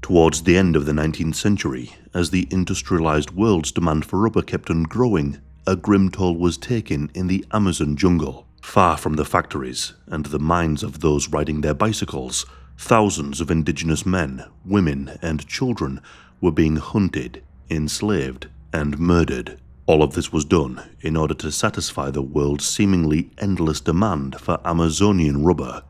Towards the end of the 19th century, as the industrialized world's demand for rubber kept on growing, a grim toll was taken in the Amazon jungle. Far from the factories and the minds of those riding their bicycles, thousands of indigenous men, women, and children were being hunted, enslaved, and murdered. All of this was done in order to satisfy the world's seemingly endless demand for Amazonian rubber.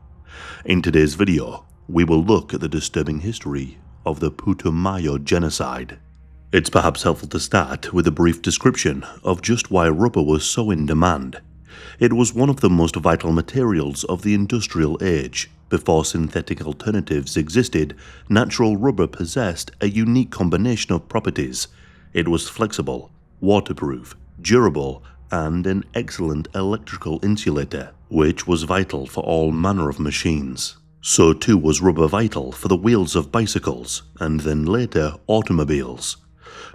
In today's video, we will look at the disturbing history of the Putumayo genocide. It's perhaps helpful to start with a brief description of just why rubber was so in demand. It was one of the most vital materials of the industrial age. Before synthetic alternatives existed, natural rubber possessed a unique combination of properties. It was flexible, waterproof, durable, and an excellent electrical insulator, which was vital for all manner of machines. So too was rubber vital for the wheels of bicycles, and then later automobiles.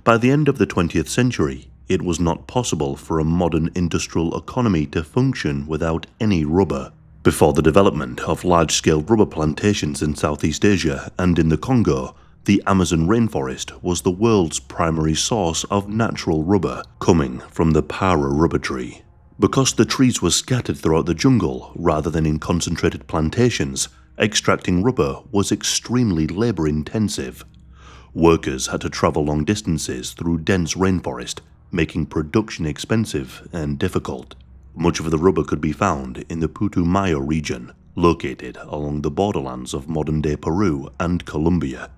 By the end of the 20th century, it was not possible for a modern industrial economy to function without any rubber. Before the development of large-scale rubber plantations in Southeast Asia and in the Congo, the Amazon rainforest was the world's primary source of natural rubber, coming from the para rubber tree. Because the trees were scattered throughout the jungle rather than in concentrated plantations, extracting rubber was extremely labor-intensive. Workers had to travel long distances through dense rainforest, making production expensive and difficult. Much of the rubber could be found in the Putumayo region, located along the borderlands of modern-day Peru and Colombia.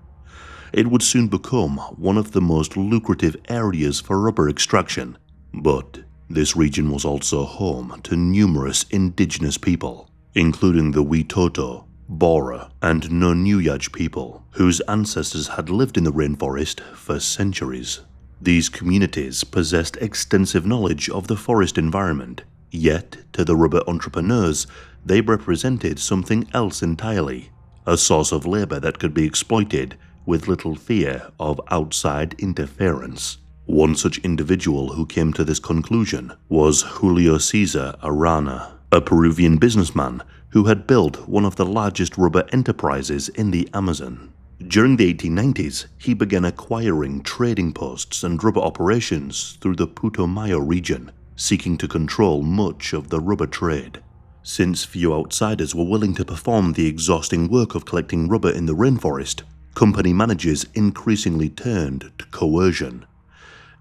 It would soon become one of the most lucrative areas for rubber extraction, but this region was also home to numerous indigenous people, including the Witoto, Bora, and Nonuyaj people, whose ancestors had lived in the rainforest for centuries. These communities possessed extensive knowledge of the forest environment, yet to the rubber entrepreneurs, they represented something else entirely, a source of labor that could be exploited with little fear of outside interference. One such individual who came to this conclusion was Julio Cesar Arana, a Peruvian businessman who had built one of the largest rubber enterprises in the Amazon. During the 1890s, he began acquiring trading posts and rubber operations through the Putumayo region, seeking to control much of the rubber trade. Since few outsiders were willing to perform the exhausting work of collecting rubber in the rainforest, company managers increasingly turned to coercion.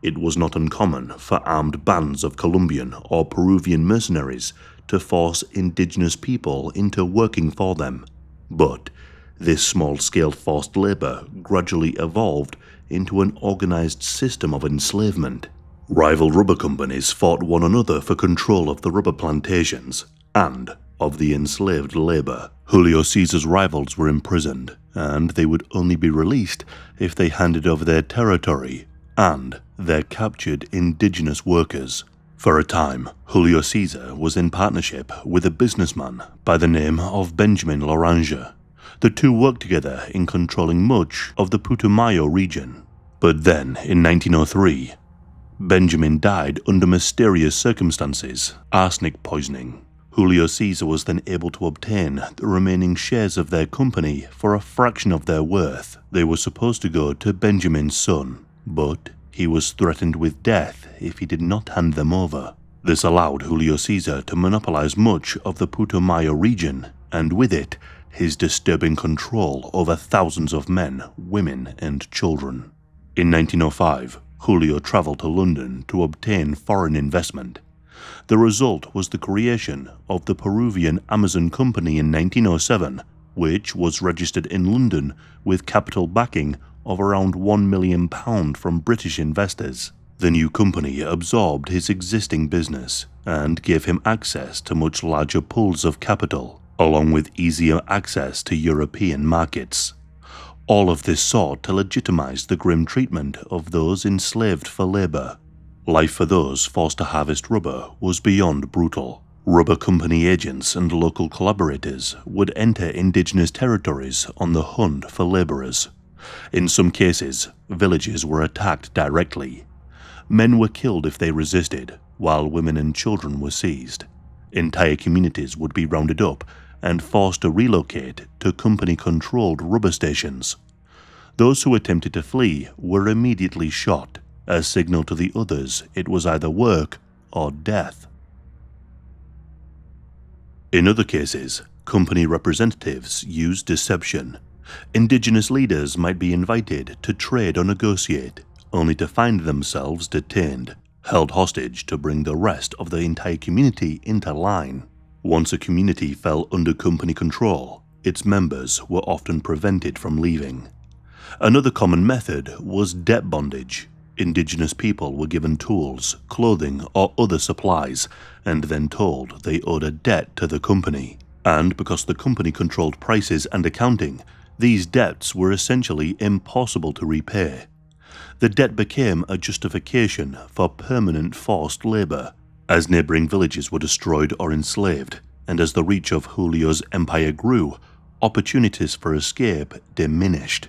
It was not uncommon for armed bands of Colombian or Peruvian mercenaries to force indigenous people into working for them. But this small-scale forced labor gradually evolved into an organized system of enslavement. Rival rubber companies fought one another for control of the rubber plantations and of the enslaved labor. Julio Cesar's rivals were imprisoned, and they would only be released if they handed over their territory and their captured indigenous workers. For a time, Julio Cesar was in partnership with a businessman by the name of Benjamin Laranja. The two worked together in controlling much of the Putumayo region. But then, in 1903, Benjamin died under mysterious circumstances, arsenic poisoning. Julio Cesar was then able to obtain the remaining shares of their company for a fraction of their worth. They were supposed to go to Benjamin's son, but he was threatened with death if he did not hand them over. This allowed Julio Cesar to monopolize much of the Putumayo region, and with it, his disturbing control over thousands of men, women, and children. In 1905, Julio traveled to London to obtain foreign investment. The result was the creation of the Peruvian Amazon Company in 1907, which was registered in London with capital backing of around £1 million from British investors. The new company absorbed his existing business and gave him access to much larger pools of capital, along with easier access to European markets. All of this sought to legitimize the grim treatment of those enslaved for labor. Life for those forced to harvest rubber was beyond brutal. Rubber company agents and local collaborators would enter indigenous territories on the hunt for laborers. In some cases, villages were attacked directly. Men were killed if they resisted, while women and children were seized. Entire communities would be rounded up and forced to relocate to company-controlled rubber stations. Those who attempted to flee were immediately shot, a signal to the others it was either work or death. In other cases, company representatives used deception. Indigenous leaders might be invited to trade or negotiate, only to find themselves detained, held hostage to bring the rest of the entire community into line. Once a community fell under company control, its members were often prevented from leaving. Another common method was debt bondage. Indigenous people were given tools, clothing, or other supplies, and then told they owed a debt to the company. And because the company controlled prices and accounting, these debts were essentially impossible to repay. The debt became a justification for permanent forced labor, as neighboring villages were destroyed or enslaved, and as the reach of Julio's empire grew, opportunities for escape diminished.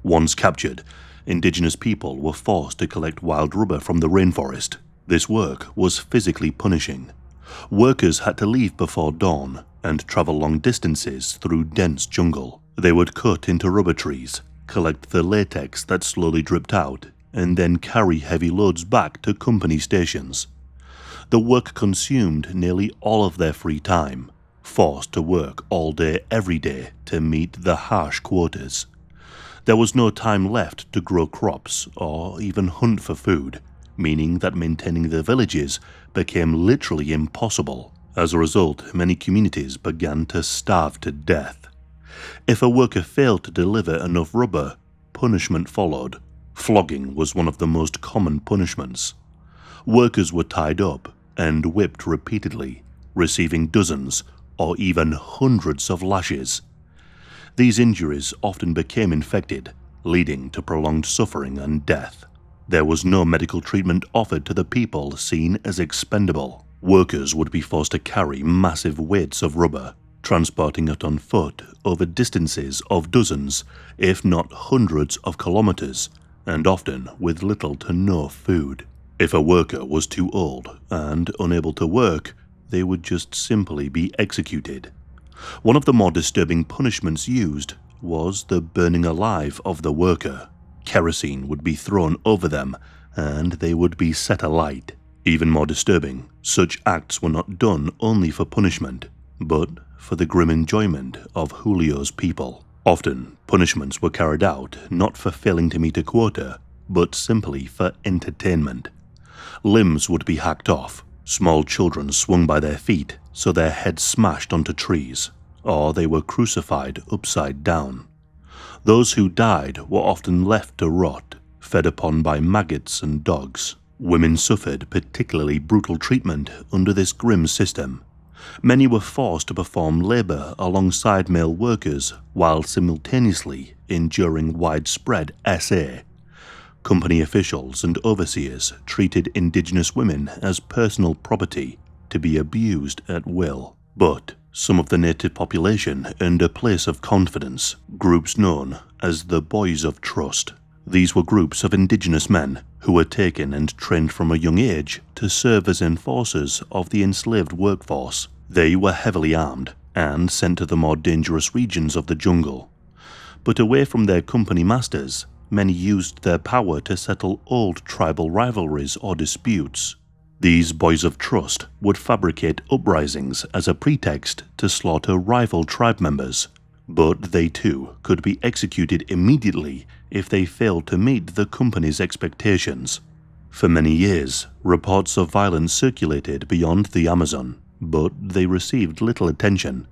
Once captured, indigenous people were forced to collect wild rubber from the rainforest. This work was physically punishing. Workers had to leave before dawn and travel long distances through dense jungle. They would cut into rubber trees, collect the latex that slowly dripped out, and then carry heavy loads back to company stations. The work consumed nearly all of their free time, forced to work all day every day to meet the harsh quotas. There was no time left to grow crops or even hunt for food, meaning that maintaining the villages became literally impossible. As a result, many communities began to starve to death. If a worker failed to deliver enough rubber, punishment followed. Flogging was one of the most common punishments. Workers were tied up and whipped repeatedly, receiving dozens or even hundreds of lashes. These injuries often became infected, leading to prolonged suffering and death. There was no medical treatment offered to the people seen as expendable. Workers would be forced to carry massive weights of rubber, transporting it on foot over distances of dozens, if not hundreds of kilometers, and often with little to no food. If a worker was too old and unable to work, they would just simply be executed. One of the more disturbing punishments used was the burning alive of the worker. Kerosene would be thrown over them, and they would be set alight. Even more disturbing, such acts were not done only for punishment, but for the grim enjoyment of Julio's people. Often, punishments were carried out not for failing to meet a quota, but simply for entertainment. Limbs would be hacked off, small children swung by their feet so their heads smashed onto trees, or they were crucified upside down. Those who died were often left to rot, fed upon by maggots and dogs. Women suffered particularly brutal treatment under this grim system. Many were forced to perform labor alongside male workers while simultaneously enduring widespread SA. Company officials and overseers treated indigenous women as personal property to be abused at will. But some of the native population earned a place of confidence, groups known as the Boys of Trust. These were groups of indigenous men who were taken and trained from a young age to serve as enforcers of the enslaved workforce. They were heavily armed and sent to the more dangerous regions of the jungle. But away from their company masters, many used their power to settle old tribal rivalries or disputes. These Boys of Trust would fabricate uprisings as a pretext to slaughter rival tribe members, but they too could be executed immediately if they failed to meet the company's expectations. For many years, reports of violence circulated beyond the Amazon, but they received little attention.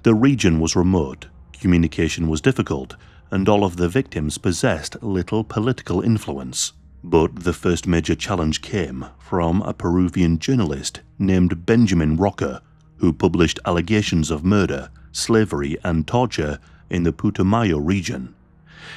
The region was remote, communication was difficult, and all of the victims possessed little political influence. But the first major challenge came from a Peruvian journalist named Benjamin Rocker, who published allegations of murder, slavery, and torture in the Putumayo region.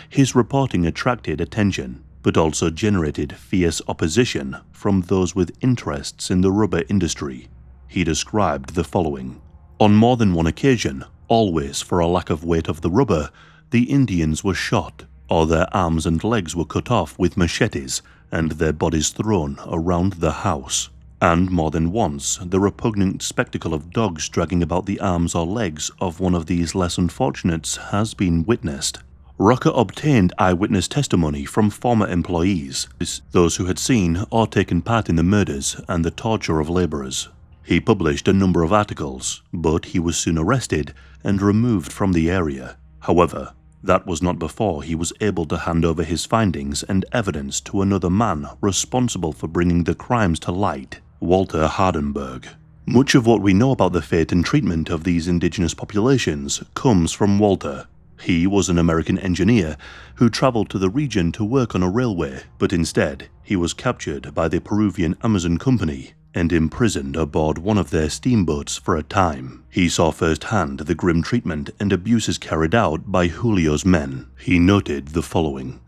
His reporting attracted attention, but also generated fierce opposition from those with interests in the rubber industry. He described the following: "On more than one occasion, always for a lack of weight of the rubber, the Indians were shot, or their arms and legs were cut off with machetes and their bodies thrown around the house. And more than once, the repugnant spectacle of dogs dragging about the arms or legs of one of these less unfortunates has been witnessed." Rocker obtained eyewitness testimony from former employees, those who had seen or taken part in the murders and the torture of laborers. He published a number of articles, but he was soon arrested and removed from the area. However, that was not before he was able to hand over his findings and evidence to another man responsible for bringing the crimes to light, Walter Hardenberg. Much of what we know about the fate and treatment of these indigenous populations comes from Walter. He was an American engineer who traveled to the region to work on a railway, but instead he was captured by the Peruvian Amazon Company and imprisoned aboard one of their steamboats for a time. He saw firsthand the grim treatment and abuses carried out by Julio's men. He noted the following: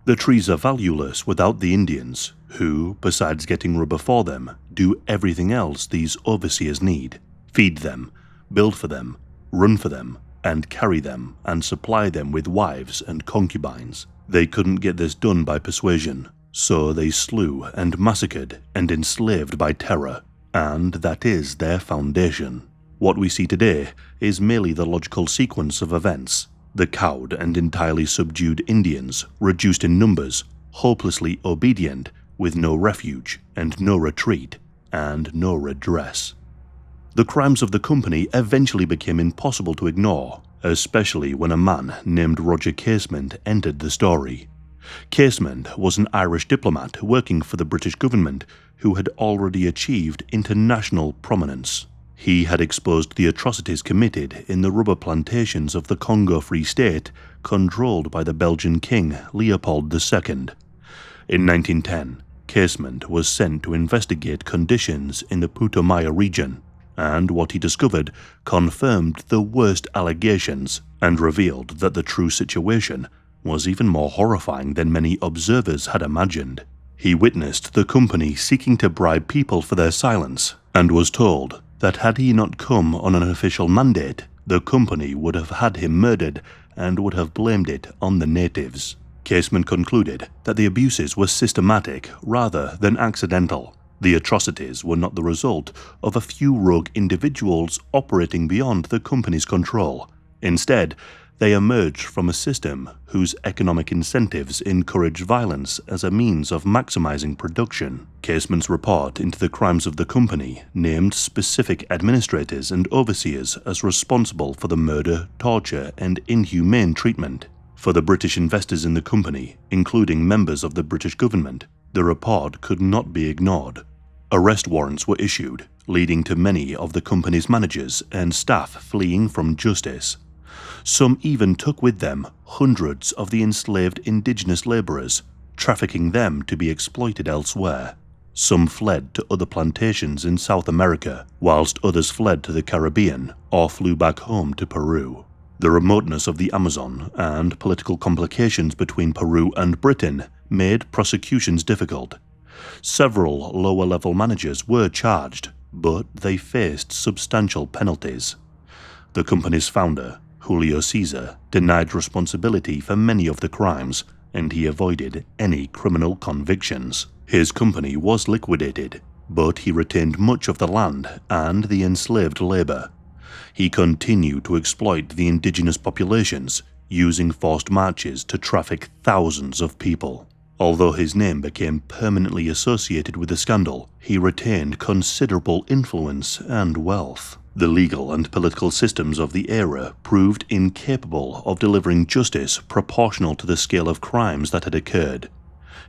"The trees are valueless without the Indians, who, besides getting rubber for them, do everything else these overseers need: feed them, build for them, run for them, and carry them and supply them with wives and concubines. They couldn't get this done by persuasion, so they slew and massacred and enslaved by terror, and that is their foundation. What we see today is merely the logical sequence of events. The cowed and entirely subdued Indians, reduced in numbers, hopelessly obedient, with no refuge and no retreat and no redress." The crimes of the company eventually became impossible to ignore, especially when a man named Roger Casement entered the story. Casement was an Irish diplomat working for the British government who had already achieved international prominence. He had exposed the atrocities committed in the rubber plantations of the Congo Free State, controlled by the Belgian King Leopold II. In 1910, Casement was sent to investigate conditions in the Putumayo region, and what he discovered confirmed the worst allegations and revealed that the true situation was even more horrifying than many observers had imagined. He witnessed the company seeking to bribe people for their silence, and was told that had he not come on an official mandate, the company would have had him murdered and would have blamed it on the natives. Casement concluded that the abuses were systematic rather than accidental. The atrocities were not the result of a few rogue individuals operating beyond the company's control. Instead, they emerged from a system whose economic incentives encourage violence as a means of maximizing production. Casement's report into the crimes of the company named specific administrators and overseers as responsible for the murder, torture, and inhumane treatment. For the British investors in the company, including members of the British government, the report could not be ignored. Arrest warrants were issued, leading to many of the company's managers and staff fleeing from justice. Some even took with them hundreds of the enslaved indigenous laborers, trafficking them to be exploited elsewhere. Some fled to other plantations in South America, whilst others fled to the Caribbean or flew back home to Peru. The remoteness of the Amazon and political complications between Peru and Britain made prosecutions difficult. Several lower-level managers were charged, but they faced substantial penalties. The company's founder, Julio Cesar, denied responsibility for many of the crimes, and he avoided any criminal convictions. His company was liquidated, but he retained much of the land and the enslaved labor. He continued to exploit the indigenous populations, using forced marches to traffic thousands of people. Although his name became permanently associated with the scandal, he retained considerable influence and wealth. The legal and political systems of the era proved incapable of delivering justice proportional to the scale of crimes that had occurred.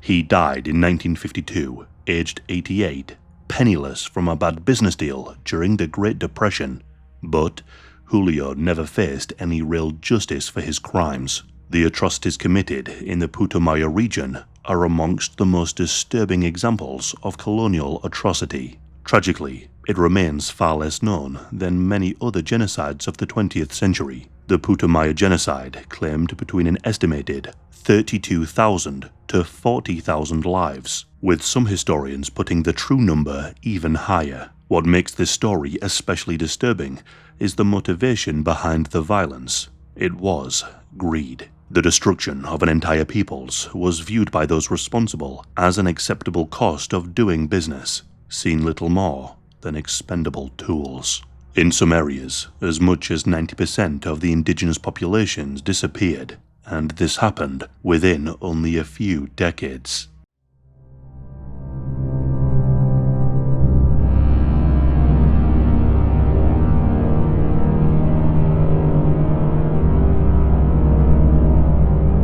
He died in 1952, aged 88, penniless from a bad business deal during the Great Depression. But Julio never faced any real justice for his crimes. The atrocities committed in the Putumayo region are amongst the most disturbing examples of colonial atrocity. Tragically, it remains far less known than many other genocides of the 20th century. The Putumayo genocide claimed between an estimated 32,000 to 40,000 lives, with some historians putting the true number even higher. What makes this story especially disturbing is the motivation behind the violence. It was greed. The destruction of an entire peoples was viewed by those responsible as an acceptable cost of doing business, seen little more than expendable tools. In some areas, as much as 90% of the indigenous populations disappeared, and this happened within only a few decades.